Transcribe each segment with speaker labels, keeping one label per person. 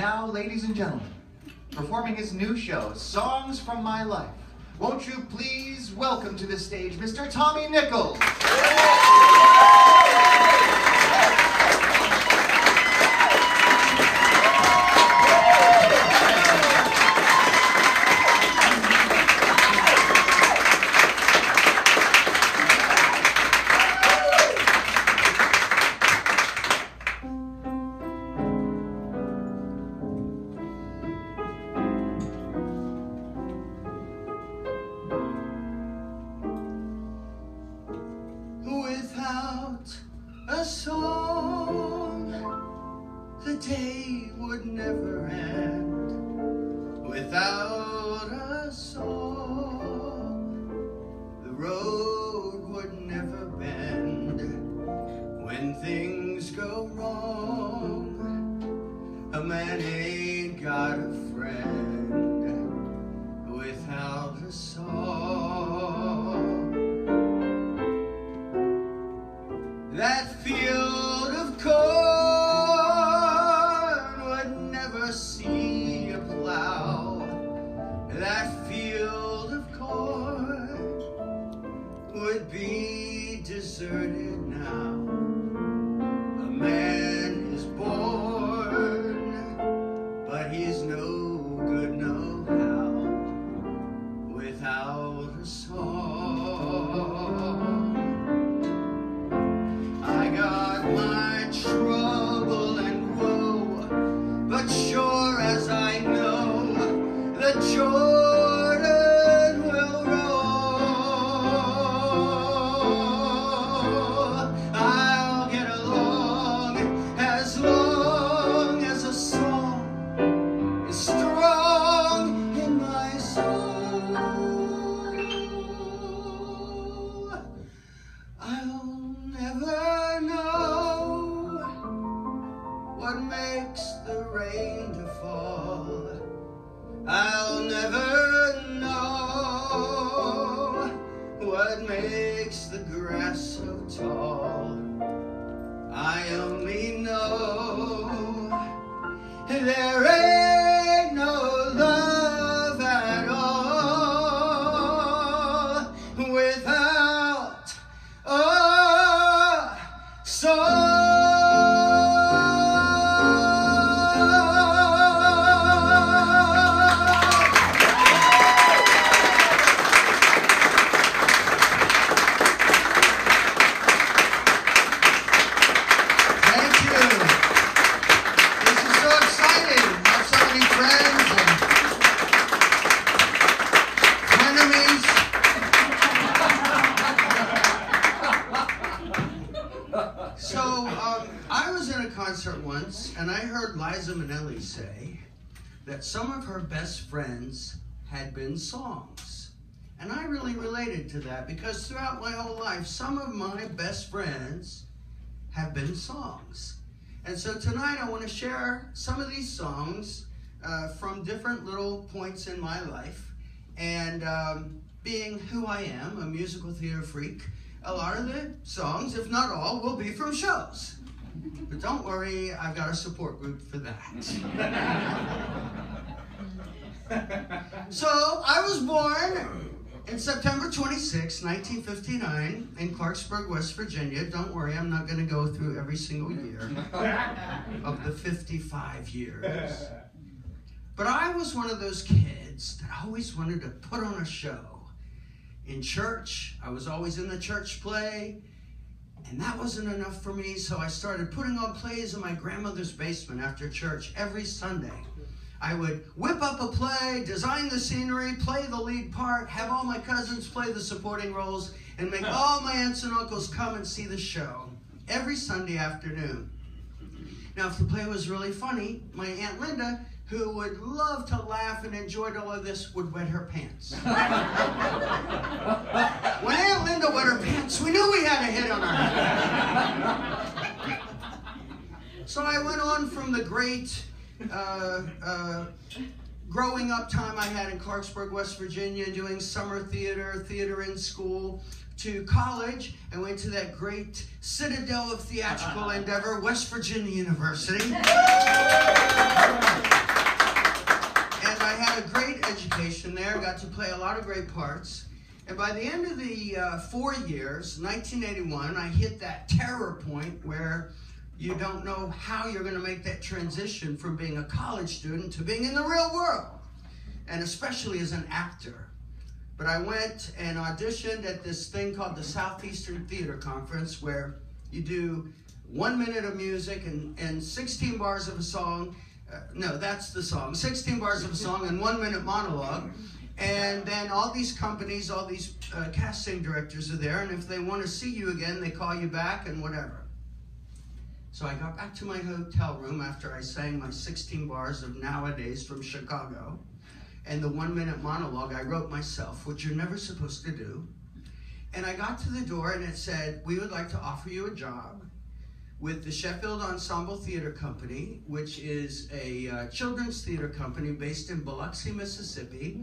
Speaker 1: now, ladies and gentlemen, performing his new show, Songs from My Life, won't you please welcome to the stage Mr. Tommy Nichols.
Speaker 2: Without a song, the day would never end. Without a song, the road would never bend. When things go wrong, a man ain't got a friend. Without a song, that field of corn would never see a plow. That field of corn would be deserted now. A man is born, but he's no good no how without a song. I got my trouble and woe, but sure as I know, the Jordan will roll. I'll get along as a song is strong in my soul. I'll never know what makes the rain to fall. I'll never know what makes the grass so tall. I only know there ain't no love at all without a song. Thank you. This is so exciting. I have so many friends and frenemies. So, I was in a concert once, and I heard Liza Minnelli say that some of her best friends had been songs. And I really related to that because throughout my whole life, some of my best friends have been songs. And so tonight I want to share some of these songs from different little points in my life. And being who I am, a musical theater freak, a lot of the songs, if not all, will be from shows. But don't worry, I've got a support group for that. So I was born in September 26, 1959 in Clarksburg, West Virginia. Don't worry, I'm not going to go through every single year of the 55 years. But I was one of those kids that always wanted to put on a show. In church, I was always in the church play, and that wasn't enough for me, so I started putting on plays in my grandmother's basement after church every Sunday. I would whip up a play, design the scenery, play the lead part, have all my cousins play the supporting roles, and make all my aunts and uncles come and see the show every Sunday afternoon. Now, if the play was really funny, my Aunt Linda, who would love to laugh and enjoyed all of this, would wet her pants. When Aunt Linda wet her pants, we knew we had a hit on our hands. So I went on from the great growing up time I had in Clarksburg, West Virginia, doing summer theater, theater in school, to college. I went to that great citadel of theatrical endeavor, West Virginia University. got to play a lot of great parts. And by the end of the 4 years, 1981, I hit that terror point where you don't know how you're going to make that transition from being a college student to being in the real world, and especially as an actor. But I went and auditioned at this thing called the Southeastern Theater Conference, where you do 1 minute of music and 16 bars of a song. No, that's the song. 16 bars of a song and 1 minute monologue. And then all these companies, all these casting directors are there, and if they want to see you again, they call you back and whatever. So I got back to my hotel room after I sang my 16 bars of Nowadays from Chicago, and the 1 minute monologue I wrote myself, which you're never supposed to do. And I got to the door and it said, "We would like to offer you a job with the Sheffield Ensemble Theater Company," which is a children's theater company based in Biloxi, Mississippi.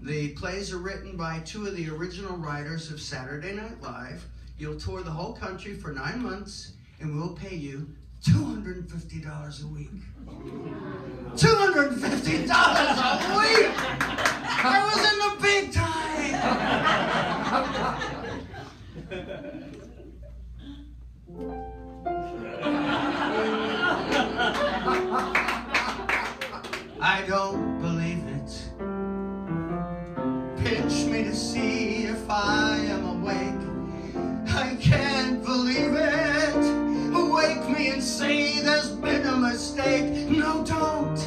Speaker 2: The plays are written by 2 of the original writers of Saturday Night Live. You'll tour the whole country for 9 months, and we'll pay you $250 a week. $250 a week! I was in the big time! I don't believe it. Pinch me to see if I am awake. I can't believe it. Wake me and say there's been a mistake. No, don't.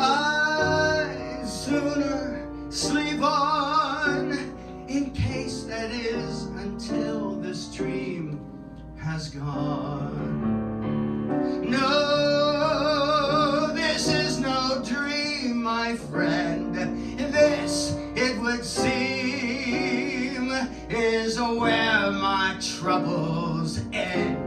Speaker 2: I'd sooner sleep on, in case that is until this dream has gone. No, this is no dream, my friend. This, it would seem, is where my troubles end.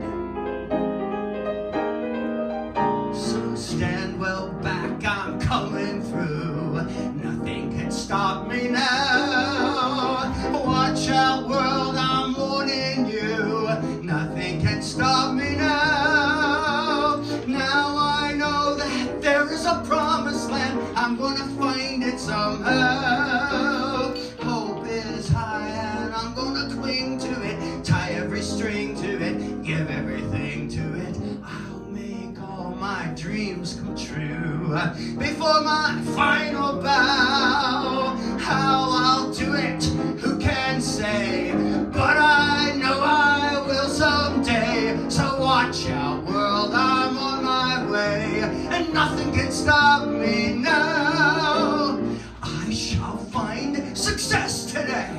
Speaker 2: So stand well back, I'm coming through. Nothing can stop me now. Watch out, world, I'm warning you. Nothing can stop me now. Now I know that there is a promised land. I'm gonna find it somehow. Hope is high and I'm gonna cling to it. Tie every string to it. Give everything to it. I'll make all my dreams come true. Before my final bow, how I'll do it, who can say? But I know I will someday. So watch out, world, I'm on my way, and nothing can stop me now. I shall find success today,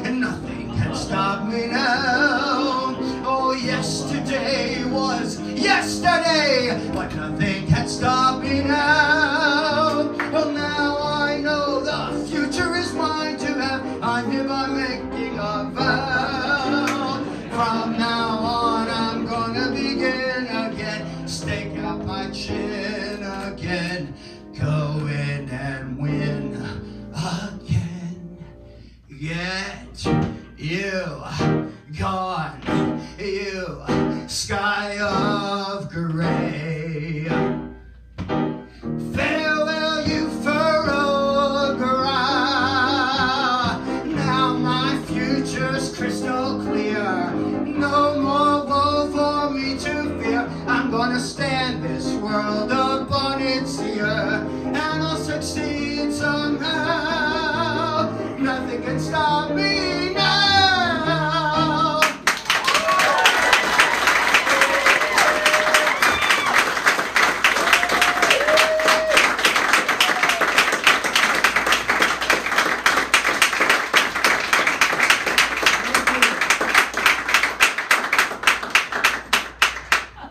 Speaker 2: and nothing can stop me now. Oh, yesterday was yesterday, but nothing can stop me now. Well, now I know the future is mine to have. I'm hereby making a vow. From now on, I'm gonna begin again. Stake out my chin again. Go in and win again. Get you gone, you sky of gray. Farewell, you furrowed brow. Now my future's crystal clear. No more woe for me to fear. I'm gonna stand this world up on its ear, and I'll succeed somehow. Nothing can stop me now.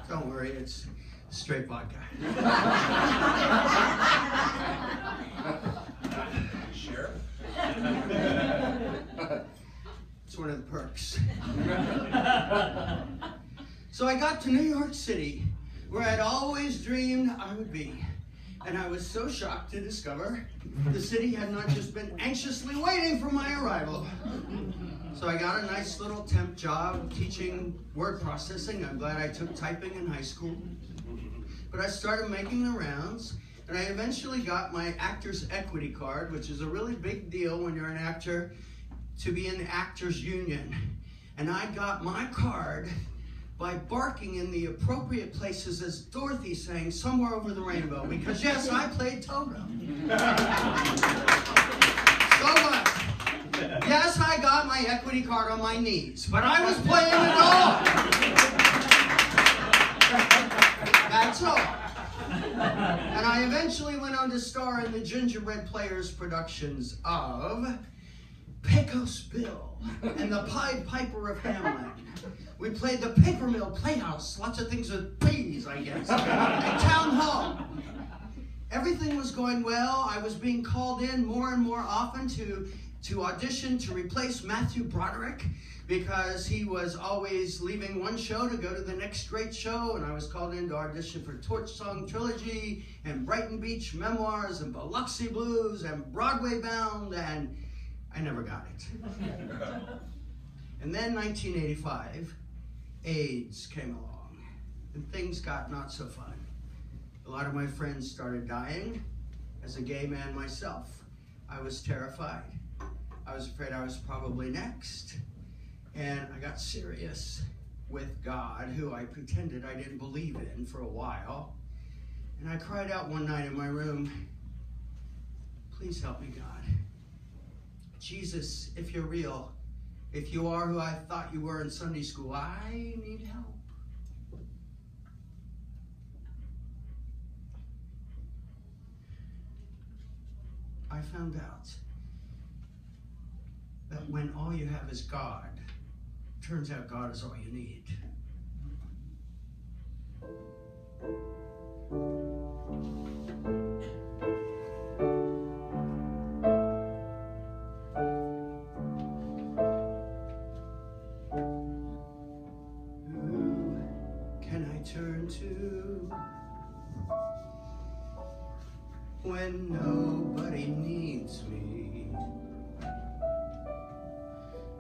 Speaker 2: Don't worry, it's straight vodka.
Speaker 3: Sheriff?
Speaker 2: It's one of the perks. So I got to New York City, where I'd always dreamed I would be. And I was so shocked to discover the city had not just been anxiously waiting for my arrival. So I got a nice little temp job teaching word processing. I'm glad I took typing in high school. But I started making the rounds, And I eventually got my actor's equity card, which is a really big deal when you're an actor, to be in the actors union. And I got my card by barking in the appropriate places as Dorothy sang Somewhere Over the Rainbow, because yes, I played Toto. So what? Yes, I got my equity card on my knees, but I was playing the dog. That's all. And I eventually went on to star in the Gingerbread Players productions of Pecos Bill and the Pied Piper of Hamelin. We played the Paper Mill Playhouse, lots of things with P's, I guess, and Town Hall. Everything was going well. I was being called in more and more often to audition to replace Matthew Broderick, because he was always leaving one show to go to the next great show, and I was called in to audition for Torch Song Trilogy and Brighton Beach Memoirs and Biloxi Blues and Broadway Bound, and I never got it. And then 1985, AIDS came along, and things got not so fun. A lot of my friends started dying. As a gay man myself, I was terrified. I was afraid I was probably next. And I got serious with God, who I pretended I didn't believe in for a while. And I cried out one night in my room, please help me, God. Jesus, if you're real, if you are who I thought you were in Sunday school, I need help. I found out that when all you have is God, turns out God is all you need. Who can I turn to when nobody needs me?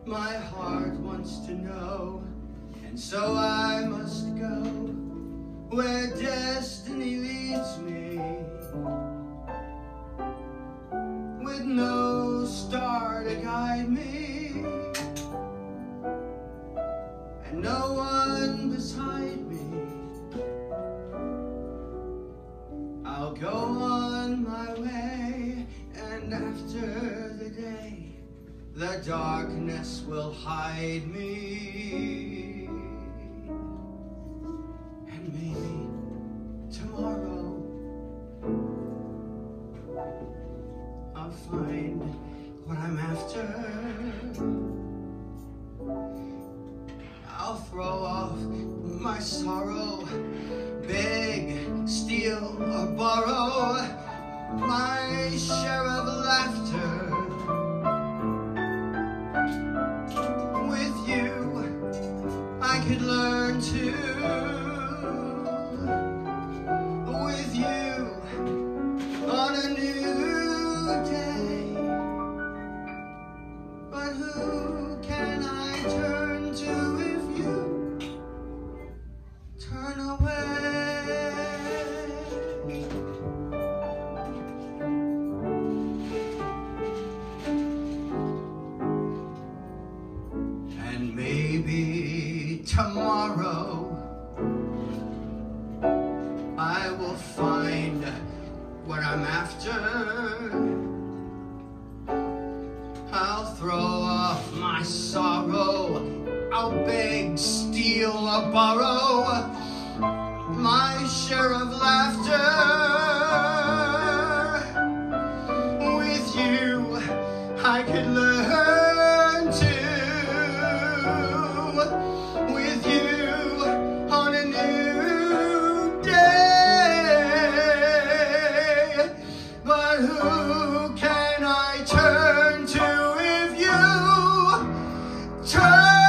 Speaker 2: My heart wants to know, and so I must go where destiny leads me, with no star to guide me, and no one beside me. I'll go on my way, and after the day, the darkness will hide me. And maybe tomorrow I'll find what I'm after. I'll throw off my sorrow, beg, steal, or borrow my share of laughter. With you, I could learn to. With you, on a new day. But who can I turn to if you turn away? And maybe tomorrow I will find what I'm after. I'll throw off my sorrow, I'll beg, steal, or borrow my share of laughter. With you, I could learn to. With you, on a new day. But who can I turn to if you turn away?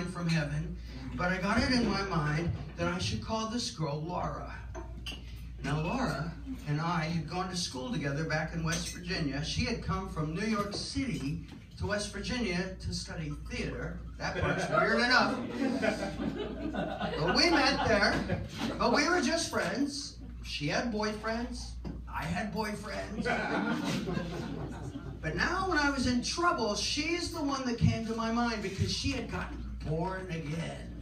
Speaker 2: sign from heaven, but I got it in my mind that I should call this girl Laura. Now, Laura and I had gone to school together back in West Virginia. She had come from New York City to West Virginia to study theater. That part's weird enough. But we met there, but we were just friends. She had boyfriends. I had boyfriends. But now when I was in trouble, she's the one that came to my mind because she had gotten born again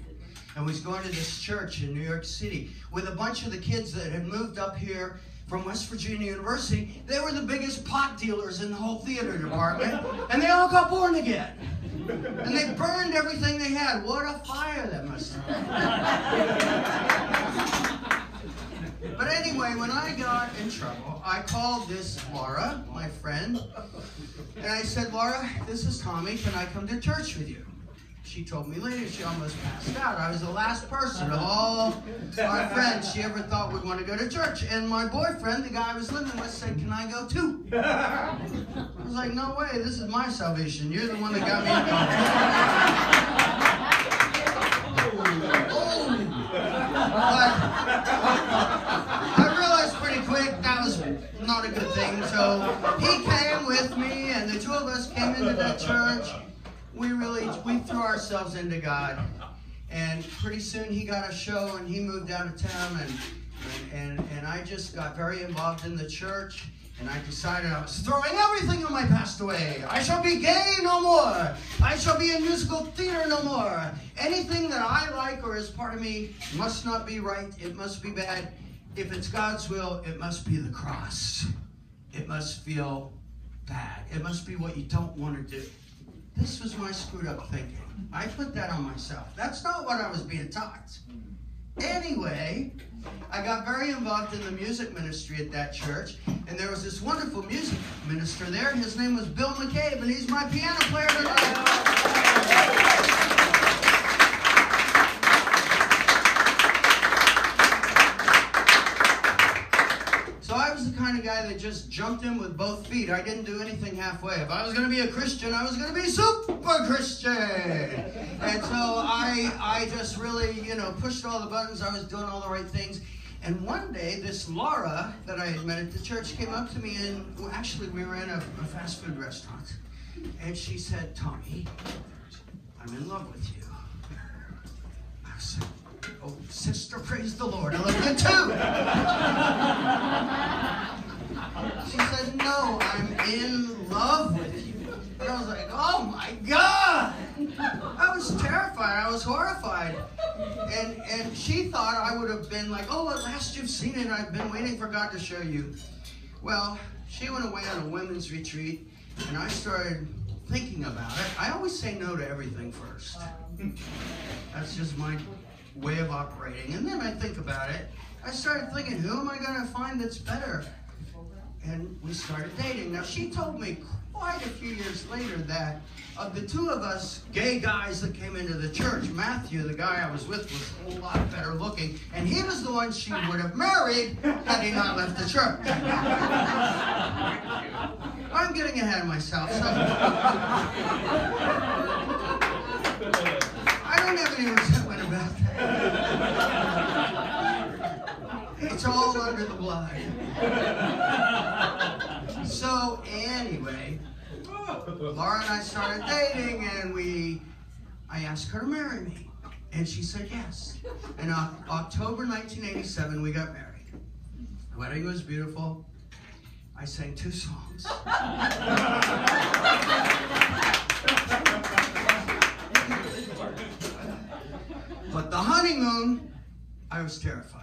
Speaker 2: and was going to this church in New York City with a bunch of the kids that had moved up here from West Virginia University. They were the biggest pot dealers in the whole theater department, and they all got born again. And they burned everything they had. What a fire that must have been. But anyway, when I got in trouble, I called this Laura, my friend, and I said, Laura, this is Tommy. Can I come to church with you? She told me later she almost passed out. I was the last person of all our friends she ever thought would want to go to church. And my boyfriend, the guy I was living with, said, can I go too? I was like, no way, this is my salvation. You're the one that got me But I realized pretty quick that was not a good thing. So he came with me, and the two of us came into that church. We threw ourselves into God, and pretty soon he got a show and he moved out of town, and I just got very involved in the church, and I decided I was throwing everything of my past away. I shall be gay no more. I shall be in musical theater no more. Anything that I like or is part of me must not be right. It must be bad. If it's God's will, it must be the cross. It must feel bad. It must be what you don't want to do. This was my screwed up thinking. I put that on myself. That's not what I was being taught. Anyway, I got very involved in the music ministry at that church, and there was this wonderful music minister there. His name was Bill McCabe, and he's my piano player tonight. Kind of guy that just jumped in with both feet. I didn't do anything halfway. If I was going to be a Christian, I was going to be super Christian. And so I just really, pushed all the buttons. I was doing all the right things. And one day, this Laura that I had met at the church came up to me, and actually we were in a fast food restaurant. And she said, Tommy, I'm in love with you. I said, oh, sister, praise the Lord. I love you too. She said, no, I'm in love with you. And I was like, oh my God. I was terrified. I was horrified. And she thought I would have been like, oh, at last you've seen it. I've been waiting for God to show you. Well, she went away on a women's retreat, and I started thinking about it. I always say no to everything first. That's just my way of operating. And then I think about it. I started thinking, who am I going to find that's better? And we started dating. Now, she told me quite a few years later that of the two of us gay guys that came into the church, Matthew, the guy I was with, was a whole lot better looking, and he was the one she would have married had he not left the church. I'm getting ahead of myself, so I don't have any resentment about that. It's all under the blood. So anyway, Laura and I started dating, and I asked her to marry me, and she said yes. In October 1987, we got married. The wedding was beautiful. I sang 2 songs. But the honeymoon, I was terrified.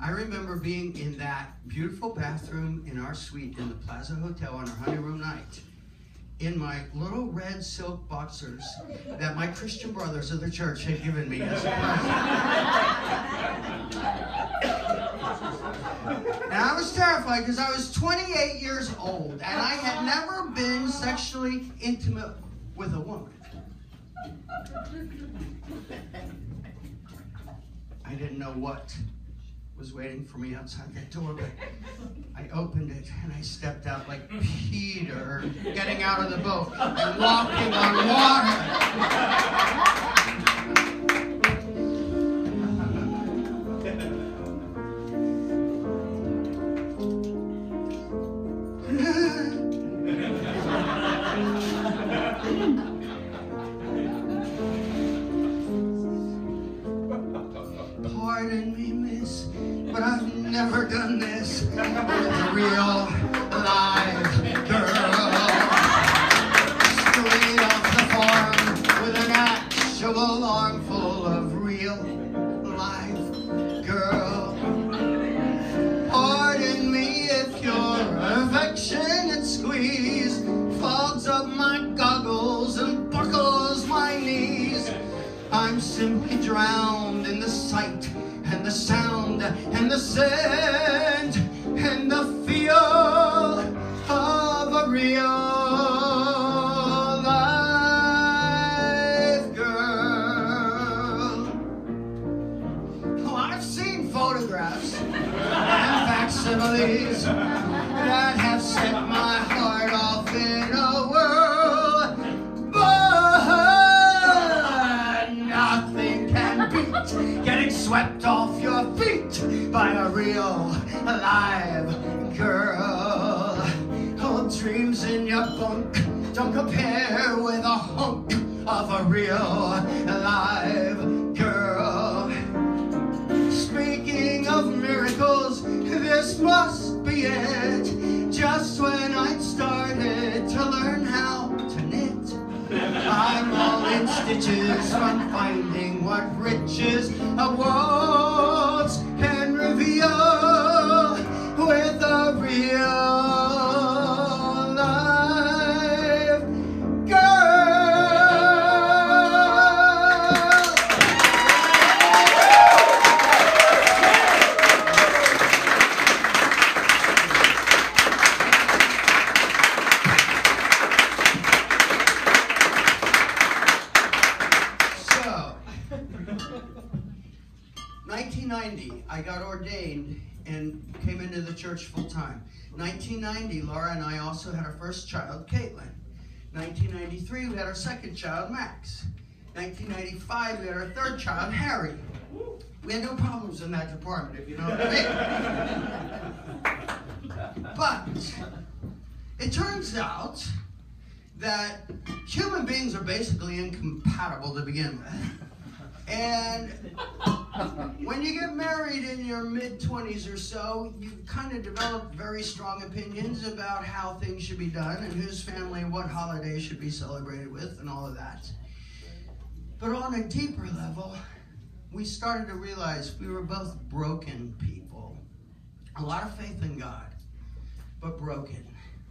Speaker 2: I remember being in that beautiful bathroom in our suite in the Plaza Hotel on our honeymoon night in my little red silk boxers that my Christian brothers of the church had given me as a present. And I was terrified because I was 28 years old and I had never been sexually intimate with a woman. I didn't know what was waiting for me outside that door, but I opened it and I stepped out like Peter getting out of the boat and walking on water. Pardon me, miss, but I've never done this with a real live girl. Straight off the farm with an actual armful of real live girl. Pardon me if your affectionate squeeze fogs up my goggles and buckles my knees. I'm simply drowned in the sight and the sound and the scent and the feel of a real live girl. Oh, I've seen photographs and facsimiles that have set my heart off in a whirl, but nothing can beat getting swept off your feet by a real live girl. Oh, dreams in your bunk don't compare with a hunk of a real live girl. Speaking of miracles, this must be it. Just when I'd started to learn how to knit, I'm all in stitches from finding what riches a waltz can reveal with a real live girl. So, 1990, I got ordained and came into the church full time. 1990, Laura and I also had our first child, Caitlin. 1993, we had our second child, Max. 1995, we had our third child, Harry. We had no problems in that department, if you know what I mean. But it turns out that human beings are basically incompatible to begin with. And when you get married in your mid-20s or so, you kind of develop very strong opinions about how things should be done and whose family and what holidays should be celebrated with and all of that. But on a deeper level, we started to realize we were both broken people. A lot of faith in God, but broken.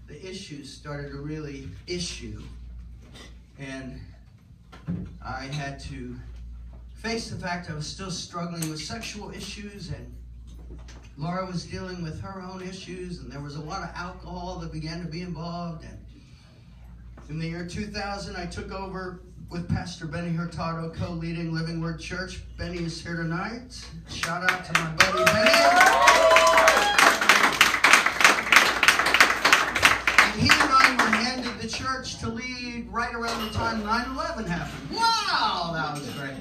Speaker 2: The issues started to really issue. And I had to face the fact I was still struggling with sexual issues, and Laura was dealing with her own issues, and there was a lot of alcohol that began to be involved. And in the year 2000, I took over with Pastor Benny Hurtado, co-leading Living Word Church. Benny is here tonight. Shout out to my buddy Benny. And he and I were handed the church to lead right around the time 9/11 happened. Wow, that was great.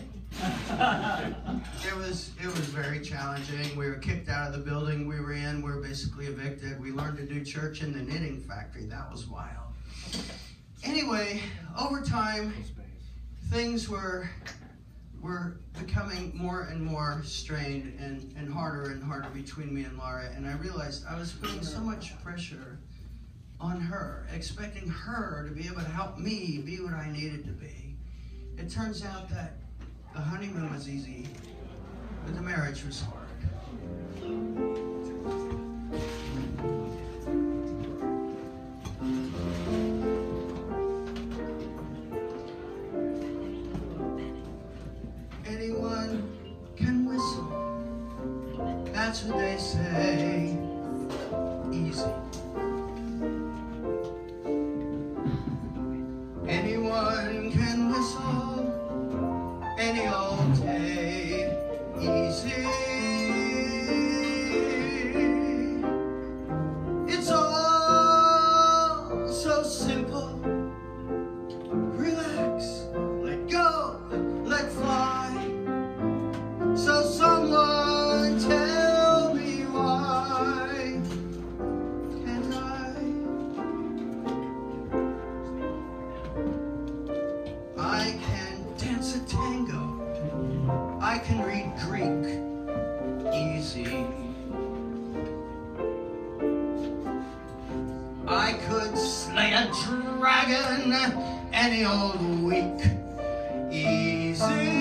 Speaker 2: It was very challenging. We were kicked out of the building we were in. We were basically evicted. We learned to do church in the knitting factory. That was wild. Anyway, over time, things were becoming more and more strained and harder between me and Laura. And I realized I was putting so much pressure on her, expecting her to be able to help me be what I needed to be. It turns out that the honeymoon was easy, but the marriage was hard. Anyone can whistle, that's what they say, easy. Anyone can whistle any old day, easy. dragon any old week. Easy.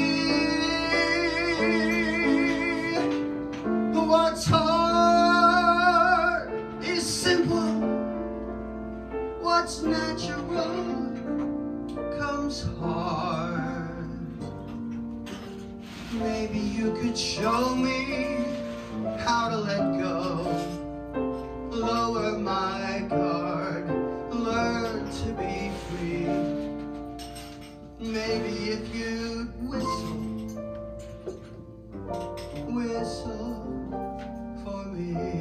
Speaker 2: What's hard is simple. What's natural comes hard. Maybe you could show me how to let go, lower my guard, learn to be free. Maybe if you'd whistle for me.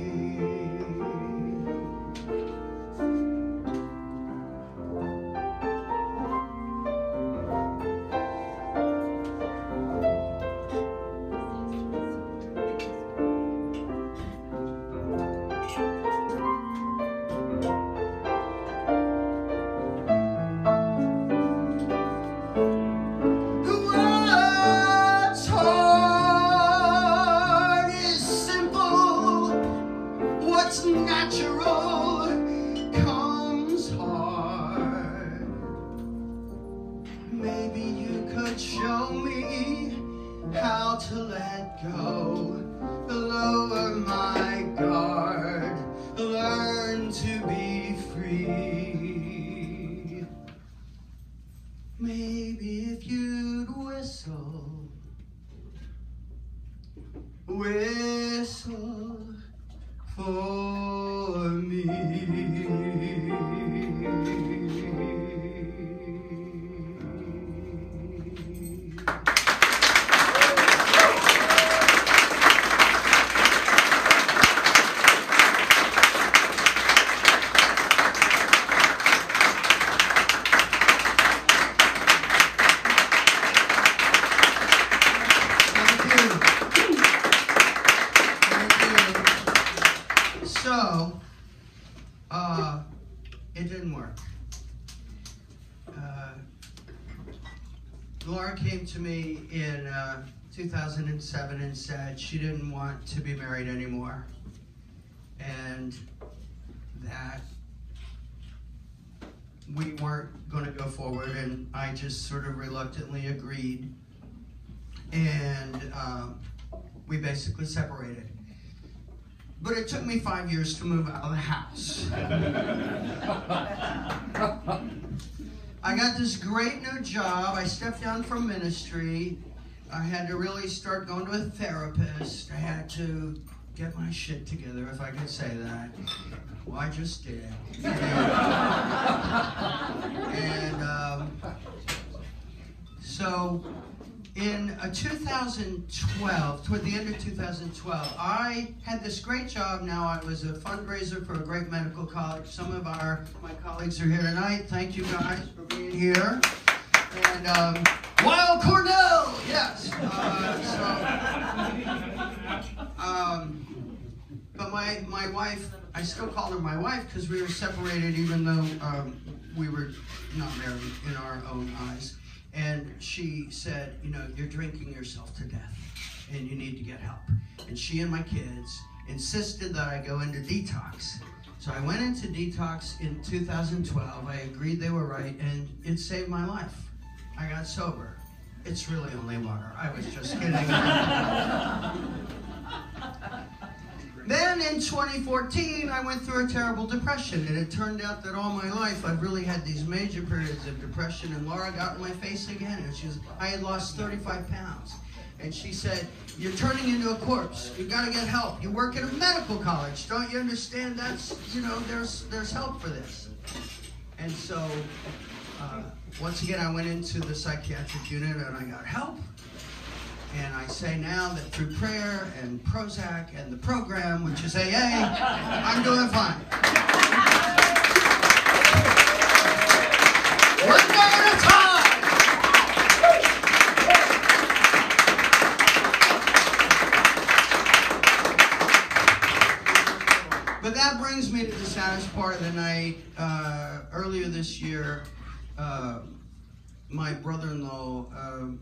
Speaker 2: Natural comes hard. Maybe you could show me how to let go, lower my guard, learn to be free. Maybe if you'd whistle for me. So, it didn't work. Laura came to me in 2007 and said she didn't want to be married anymore, and that we weren't going to go forward, and I just sort of reluctantly agreed, and we basically separated. But it took me 5 years to move out of the house. I got this great new job. I stepped down from ministry. I had to really start going to a therapist. I had to get my shit together, if I could say that. Well, I just did. So in 2012, toward the end of 2012, I had this great job. Now I was a fundraiser for a great medical college. Some of my colleagues are here tonight. Thank you guys for being here. And Weill Cornell, yes. But my wife, I still call her my wife because we were separated even though we were not married in our own eyes. And she said, you know, you're drinking yourself to death and you need to get help. And she and my kids insisted that I go into detox. So I went into detox in 2012. I agreed they were right, and it saved my life. I got sober. It's really only water. I was just kidding. Then in 2014, I went through a terrible depression, and it turned out that all my life I'd really had these major periods of depression, and Laura got in my face again, and I had lost 35 pounds. And she said, you're turning into a corpse. You got to get help. You work at a medical college. Don't you understand? That's, you know, there's help for this. And so, once again, I went into the psychiatric unit and I got help. And I say now that through prayer and Prozac and the program, which is AA, I'm doing fine. One day at a time. But that brings me to the saddest part of the night. Earlier this year, my brother-in-law,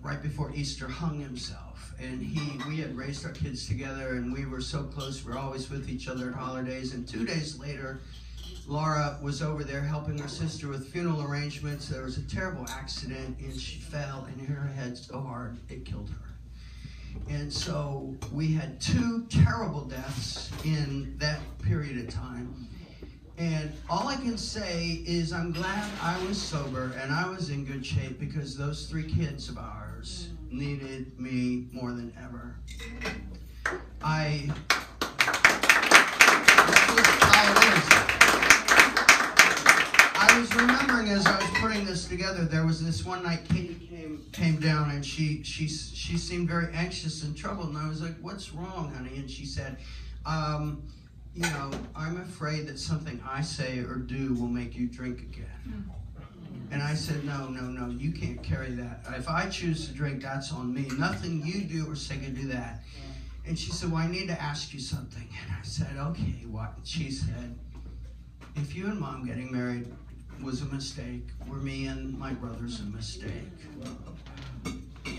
Speaker 2: right before Easter, hung himself. And we had raised our kids together, and we were so close. We were always with each other at holidays. And 2 days later, Laura was over there helping her sister with funeral arrangements. There was a terrible accident, and she fell and hit her head so hard it killed her. And so we had 2 terrible deaths in that period of time. And all I can say is I'm glad I was sober and I was in good shape, because those 3 kids of ours needed me more than ever. I was remembering as I was putting this together, there was this one night Katie came down, and she seemed very anxious and troubled, and I was like, "What's wrong, honey?" And she said, "You know, I'm afraid that something I say or do will make you drink again." And I said, no, you can't carry that. If I choose to drink, that's on me. Nothing you do or say can do that. And she said, "Well, I need to ask you something." And I said, "Okay, what?" And she said, "If you and Mom getting married was a mistake, were me and my brothers a mistake?"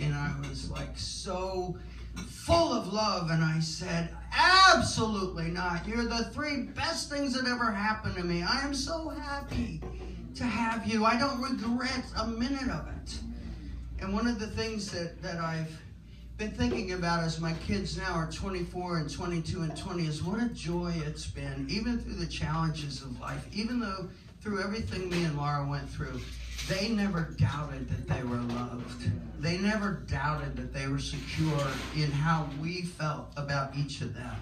Speaker 2: And I was like so full of love, and I said, "Absolutely not. You're the 3 best things that ever happened to me. I am so happy to have you. I don't regret a minute of it." And one of the things that I've been thinking about as my kids now are 24 and 22 and 20 is what a joy it's been, even through the challenges of life, even though through everything me and Laura went through, they never doubted that they were loved. They never doubted that they were secure in how we felt about each of them.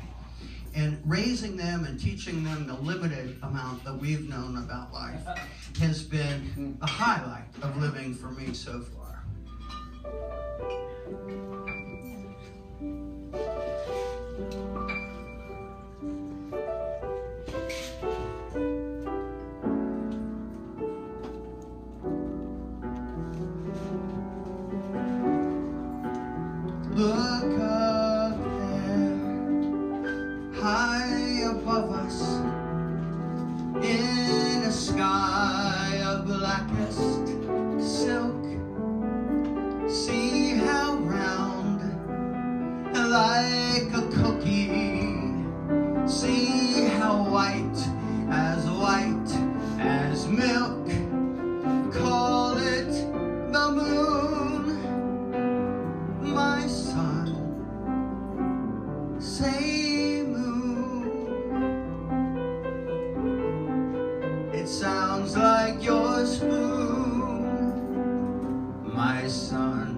Speaker 2: And raising them and teaching them the limited amount that we've known about life has been a highlight of living for me so far. Look up there, high above us, in a sky of blackest silk. See how round, like a cookie. See how white as milk. Call it the moon, my son. Say moon. It sounds like your spoon, my son.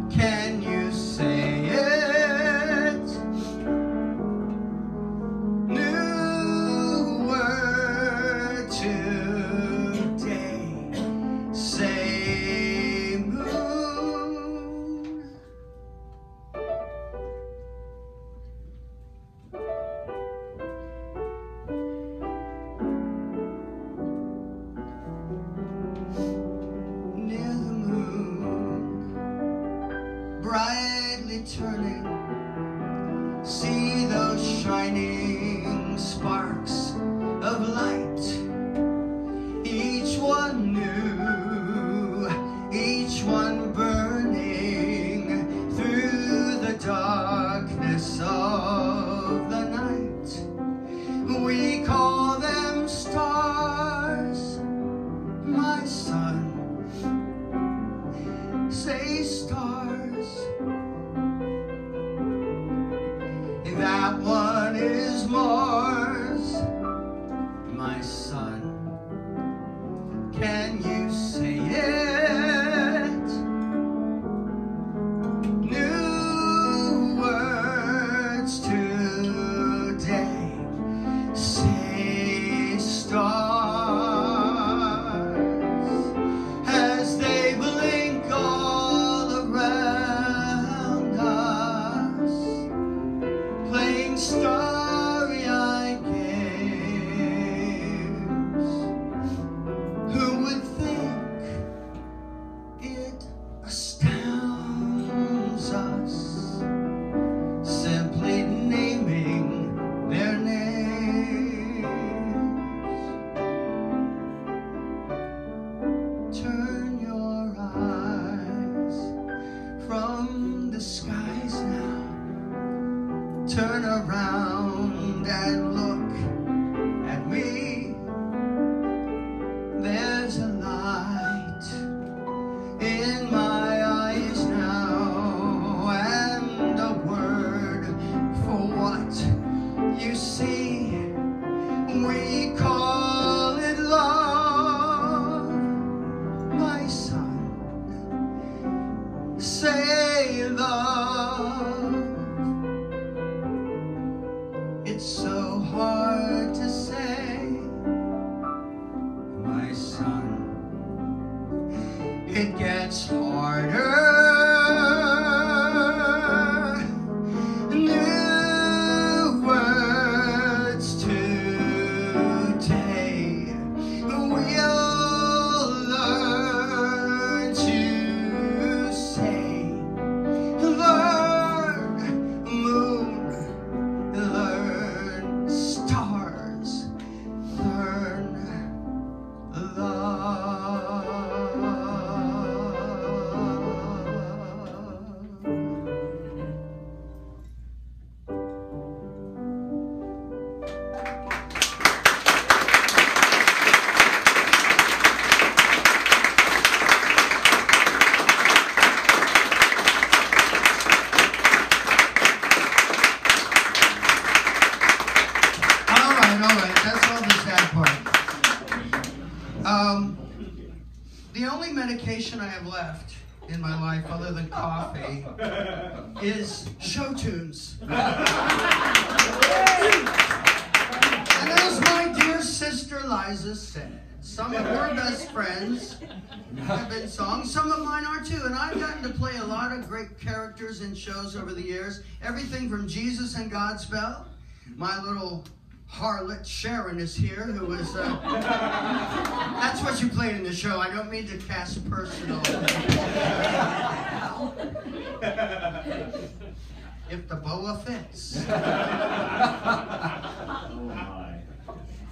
Speaker 2: Can you say it? New so hard to say, my son. It gets harder. New words today. We'll learn to say, learn moon, learn stars, learn love. All right, that's all the sad part. The only medication I have left in my life, other than coffee, is show tunes. And as my dear sister Liza said, some of her best friends have been songs, some of mine are too, and I've gotten to play a lot of great characters in shows over the years. Everything from Jesus and Godspell. My little harlot Sharon is here, who is, that's what you played in the show. I don't mean to cast personal. If the boa fits.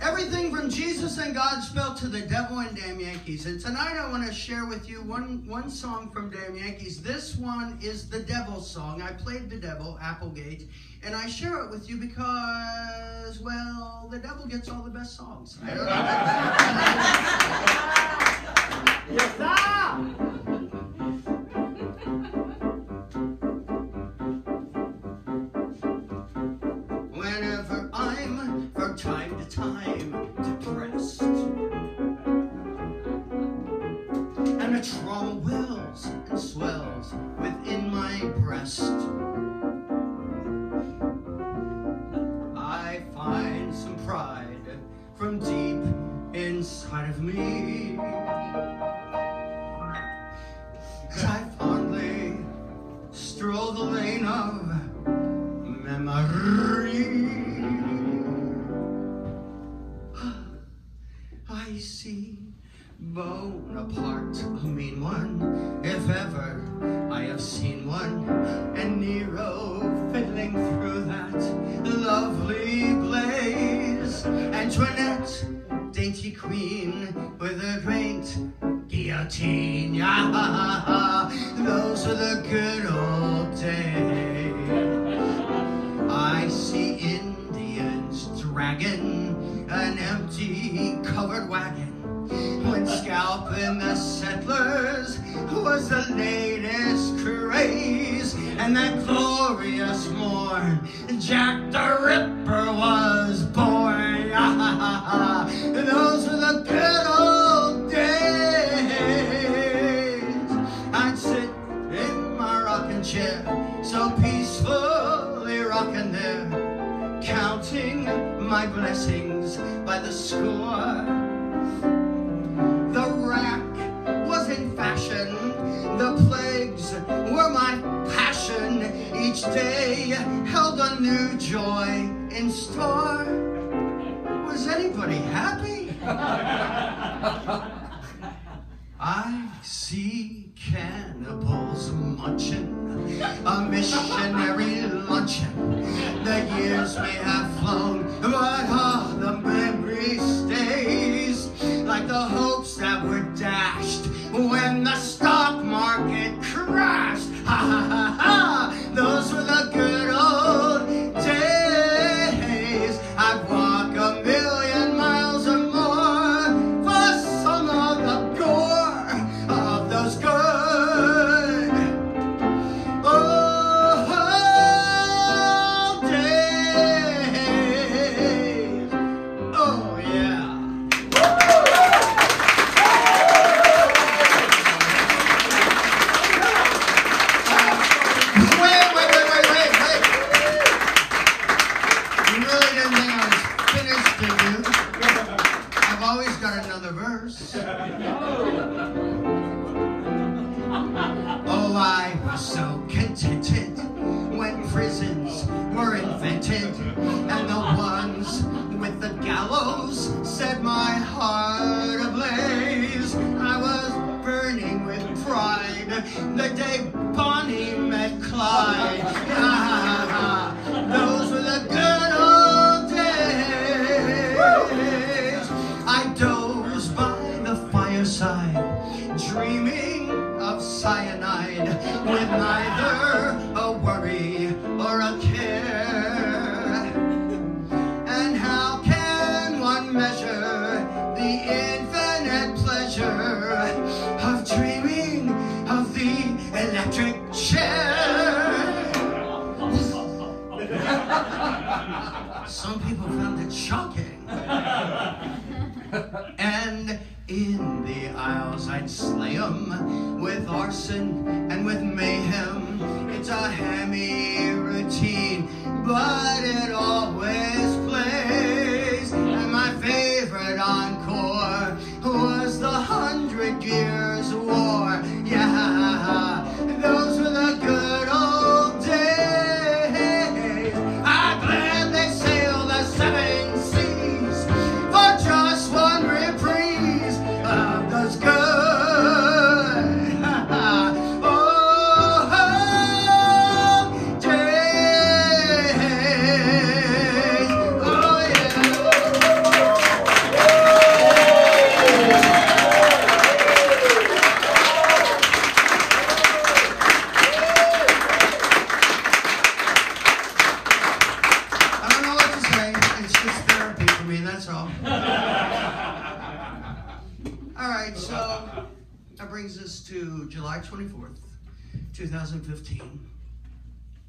Speaker 2: Everything from Jesus and Godspell to the Devil and Damn Yankees. And tonight I want to share with you one song from Damn Yankees. This one is the Devil song. I played the Devil, Applegate, and I share it with you because, well, the Devil gets all the best songs. I don't know. Yes, sir! Whenever I'm, from time to time, depressed, and the trauma wells and swells within my breast, I find some pride from deep inside of me, 'cause I fondly stroll the lane of memory. I see Bonaparte, a mean one, if ever I have seen one, and Nero fiddling through that lovely blaze, Antoinette, dainty queen with a great guillotine. Yeah, those are the good old days. I see Indians dragging an empty covered wagon, when scalping the settlers was the latest craze, and that glorious morn Jack the Ripper was born. Those were the good old days. I'd sit in my rocking chair, so peacefully rocking there, counting my blessings by the score. The rack was in fashion, the plagues were my passion. Each day held a new joy in store. Was anybody happy? I see cannibals munching, a missionary luncheon. The years may have flown, but the memory stays, like the hopes that were dashed when the stock market crashed. Ha ha ha ha! Those were the good old days. I'd walk 1,000,000 miles or more for some of the gore of those good dollars. Oh, I was so contented when prisons were invented, and the ones with the gallows set my heart ablaze. I was burning with pride the day Bonnie met Clyde. Those were the good old days. I dozed by the fireside, dreaming of cyanide, with neither a worry or a care. And how can one measure the infinite pleasure of dreaming of the electric chair? Some people found it shocking. And in the aisles I'd slay 'em with arson and with mayhem. It's a hammy routine, but it always plays. And my favorite encore was the 100 Years' War. Yeah, those were the good old days. I gladly sail the 7 seas for just one reprise of those good old days. Oh yeah. I don't know what to say. It's just therapy for me, that's all. All right, so that brings us to July 24th, 2015.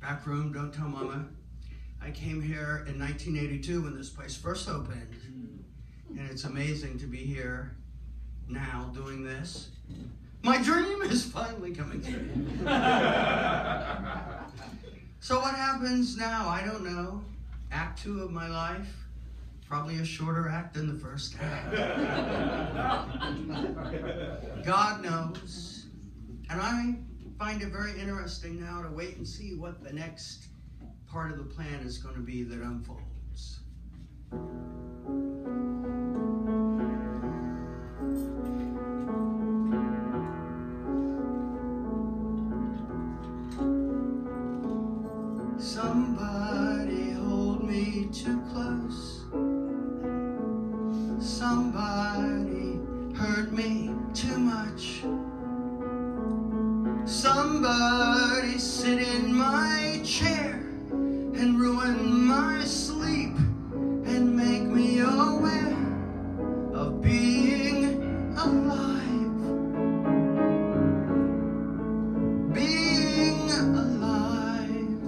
Speaker 2: Back room, don't tell mama. I came here in 1982 when this place first opened, and it's amazing to be here now doing this. My dream is finally coming true. So what happens now? I don't know. Act 2 of my life. Probably a shorter act than the first act. God knows. And I find it very interesting now to wait and see what the next part of the plan is going to be that unfolds. Somebody hold me too close. Somebody hurt me too much. Somebody sit in my chair and ruin my sleep and make me aware of being alive. Being alive.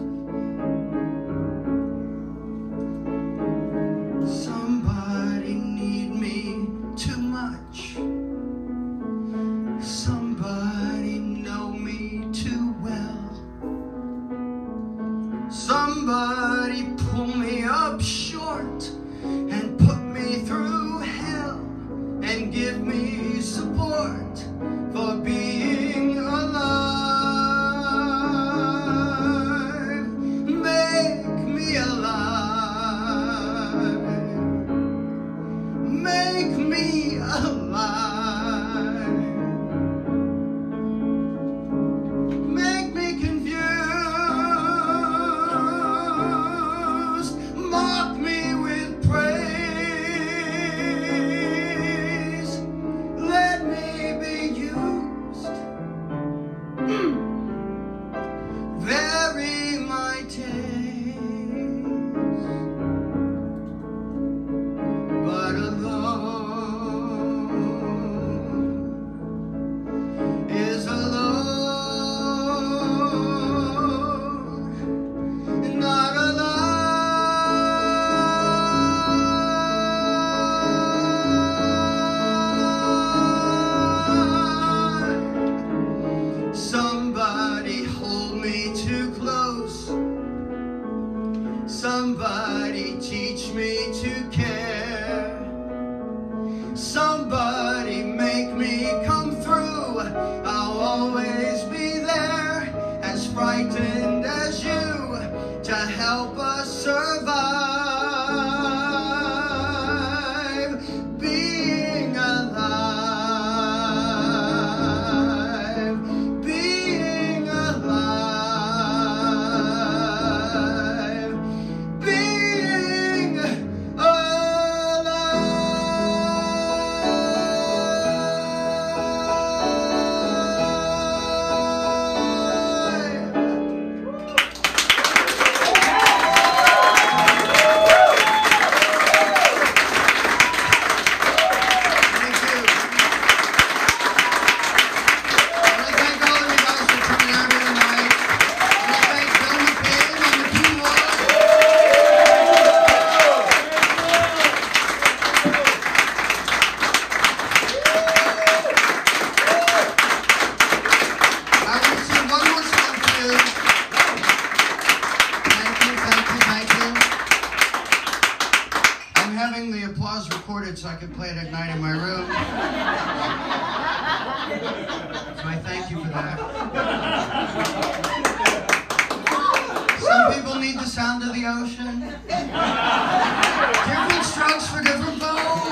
Speaker 2: Somebody need me too much. Somebody know me too well. I'm having the applause recorded so I can play it at night in my room. So I thank you for that. Some people need the sound of the ocean. Different strokes for different folks.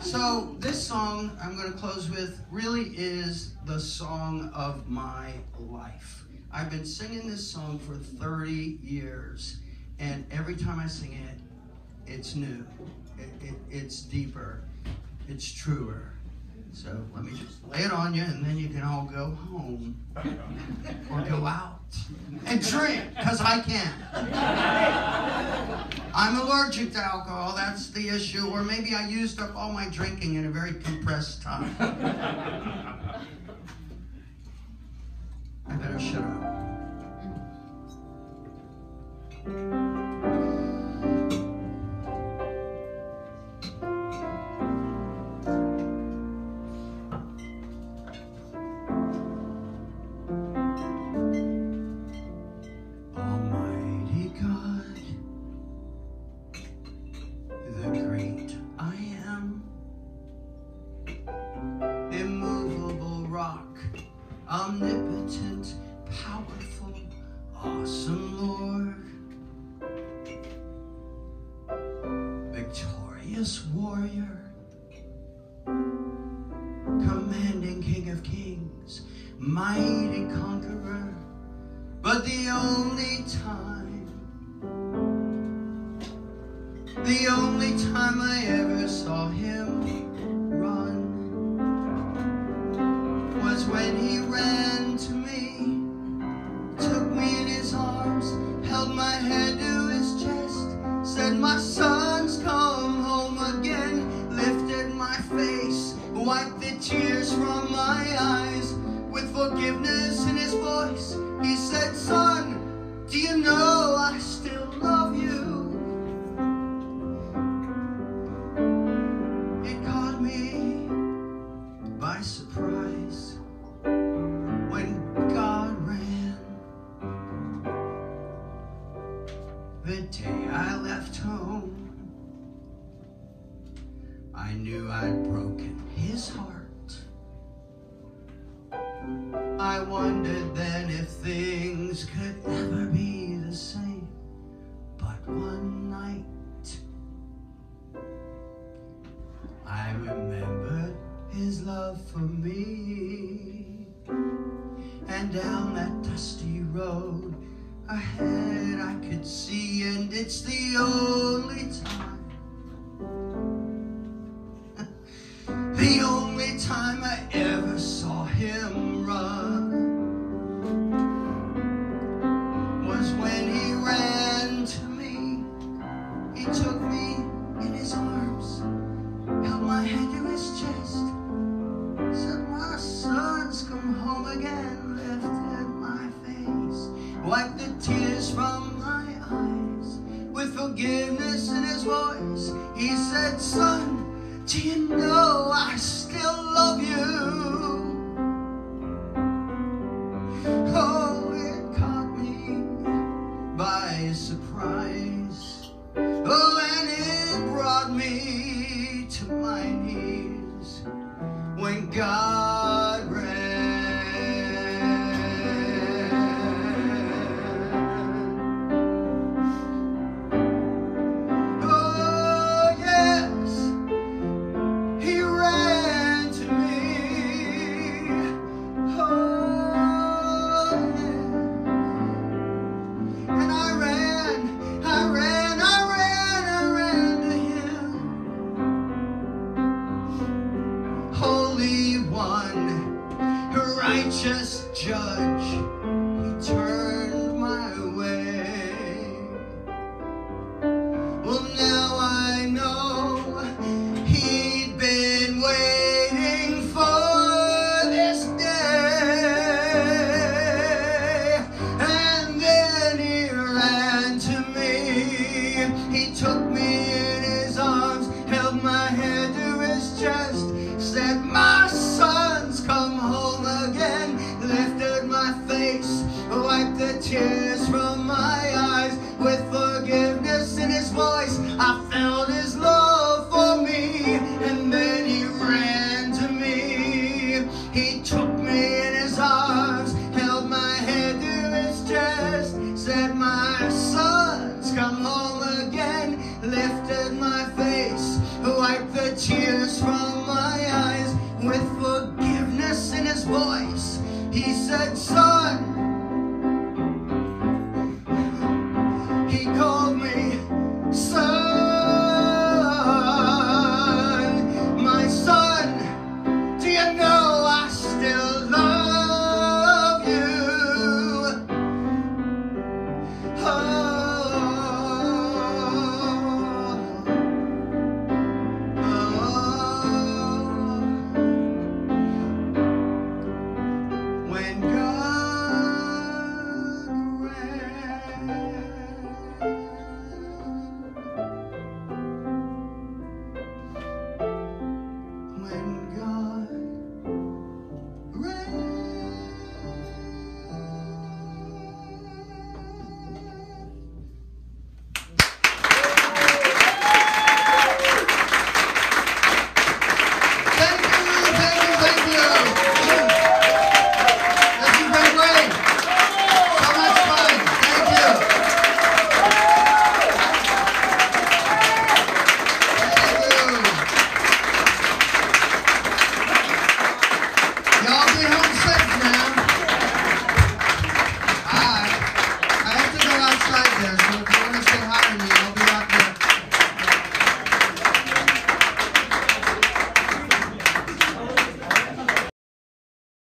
Speaker 2: So this song I'm going to close with really is the song of my life. I've been singing this song for 30 years, and every time I sing it, it's new. It's deeper. It's truer. So let me just lay it on you, and then you can all go home or go out and drink, because I can. I'm allergic to alcohol. That's the issue. Or maybe I used up all my drinking in a very compressed time. I better shut up. Almighty God, the great I am, immovable rock, omnipotent, powerful, awesome Lord, victorious warrior, commanding King of Kings, mighty conqueror. But the only time I ever saw him run was when he ran to me, took me in his arms, held my head to his chest, said, "My son's come home again," lifted my face, wiped the tears from my eyes, with forgiveness in his voice. He said, "Son, do you know I still love you?" It caught me by surprise when God ran. The day I left home, I knew I'd broken his heart. I wondered then if things could ever be the same. But one night, I remembered his love for me. And down that dusty road ahead I could see, and it's the only time I ever saw him run was when he ran to me. He took me in his arms, held my head to his chest, said, "My son's come home again," lifted my face, wiped the tears from my eyes, with forgiveness in his voice. He said, "Son, do you know I still love you?" Oh, it caught me by surprise. Oh, and it brought me to my knees when God ran. Oh, yes. He ran to me. Oh, yeah. And I ran to him. Holy One, righteous Judge, he turned my way. Well, now I know he'd been waiting for this day. And then he ran to me. He took me in his arms, held my head to his chest, said, "My son's come home again," lifted my face, wiped the tears from my eyes, with forgiveness in his voice. I felt his love for me, and then he ran to me. He took me in his arms, held my head to his chest, said, "My son's come home again," lifted my face, wiped the tears from my eyes, with forgiveness in his voice.